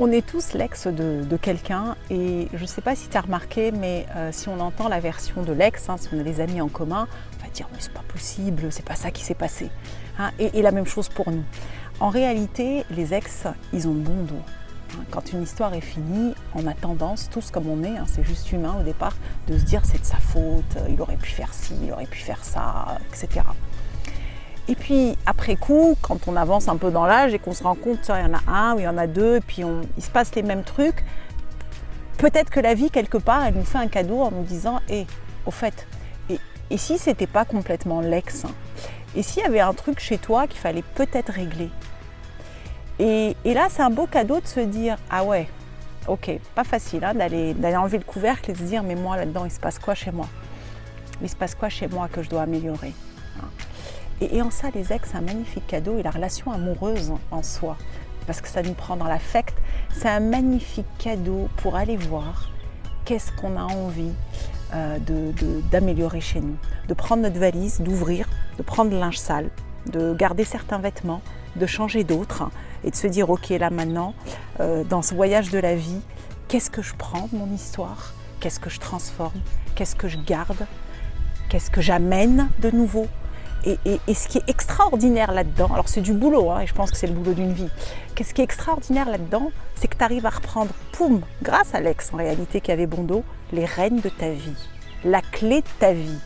On est tous l'ex de quelqu'un et je ne sais pas si tu as remarqué, mais si on entend la version de l'ex, si on a des amis en commun, on va dire mais c'est pas possible, c'est pas ça qui s'est passé. Et la même chose pour nous. En réalité, les ex, ils ont bon dos. Quand une histoire est finie, on a tendance, tous comme on est, c'est juste humain au départ, de se dire c'est de sa faute, il aurait pu faire ci, il aurait pu faire ça, etc. Et puis après coup, quand on avance un peu dans l'âge et qu'on se rend compte qu'il y en a un ou il y en a deux, et puis il se passe les mêmes trucs, peut-être que la vie, quelque part, elle nous fait un cadeau en nous disant au fait, et si c'était pas complètement l'ex, et s'il y avait un truc chez toi qu'il fallait peut-être régler. Et là, c'est un beau cadeau de se dire, ah ouais, ok, pas facile d'aller enlever le couvercle et de se dire, mais moi là-dedans, il se passe quoi chez moi? Il se passe quoi chez moi que je dois améliorer? Et en ça, les ex, c'est un magnifique cadeau, et la relation amoureuse en soi, parce que ça nous prend dans l'affect, c'est un magnifique cadeau pour aller voir qu'est-ce qu'on a envie d'améliorer chez nous. De prendre notre valise, d'ouvrir, de prendre le linge sale, de garder certains vêtements, de changer d'autres, et de se dire, ok, là maintenant, dans ce voyage de la vie, qu'est-ce que je prends de mon histoire? Qu'est-ce que je transforme? Qu'est-ce que je garde? Qu'est-ce que j'amène de nouveau? Et ce qui est extraordinaire là-dedans, alors c'est du boulot, et je pense que c'est le boulot d'une vie. Ce qui est extraordinaire là-dedans, c'est que tu arrives à reprendre, poum, grâce à l'ex en réalité qui avait bon dos, les rênes de ta vie, la clé de ta vie,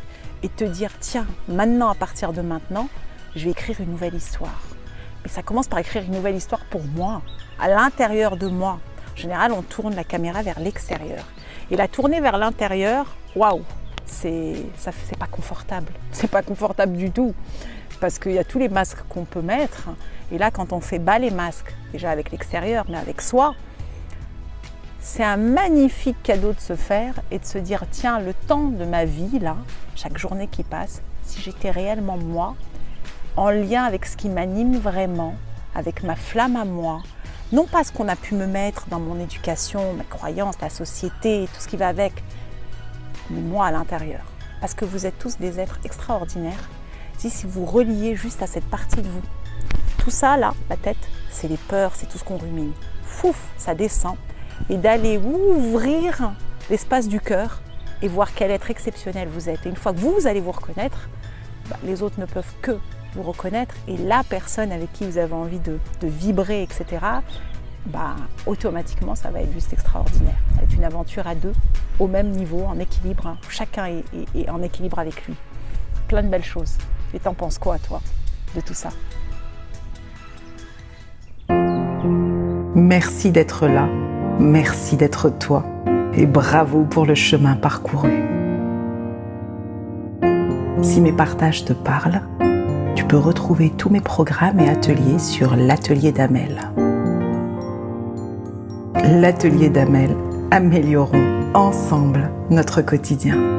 et te dire, tiens, maintenant, à partir de maintenant, je vais écrire une nouvelle histoire. Mais ça commence par écrire une nouvelle histoire pour moi, à l'intérieur de moi. En général, on tourne la caméra vers l'extérieur. Et la tourner vers l'intérieur, waouh! C'est pas confortable. C'est pas confortable du tout. Parce qu'il y a tous les masques qu'on peut mettre. Et là, quand on fait bas les masques, déjà avec l'extérieur, mais avec soi, c'est un magnifique cadeau de se faire et de se dire, tiens, le temps de ma vie, là, chaque journée qui passe, si j'étais réellement moi, en lien avec ce qui m'anime vraiment, avec ma flamme à moi, non pas ce qu'on a pu me mettre dans mon éducation, mes croyances, la société, tout ce qui va avec, mais moi à l'intérieur. Parce que vous êtes tous des êtres extraordinaires. Si vous reliez juste à cette partie de vous, tout ça là, la tête, c'est les peurs, c'est tout ce qu'on rumine. Fouf, ça descend. Et d'aller ouvrir l'espace du cœur et voir quel être exceptionnel vous êtes. Et une fois que vous allez vous reconnaître, les autres ne peuvent que vous reconnaître. Et la personne avec qui vous avez envie de vibrer, etc., automatiquement, ça va être juste extraordinaire. Ça va être une aventure à deux, au même niveau, en équilibre. Chacun est en équilibre avec lui. Plein de belles choses. Et t'en penses quoi, toi, de tout ça? Merci d'être là. Merci d'être toi. Et bravo pour le chemin parcouru. Si mes partages te parlent, tu peux retrouver tous mes programmes et ateliers sur l'atelier d'Amel. L'atelier d'Amel, améliorons ensemble notre quotidien.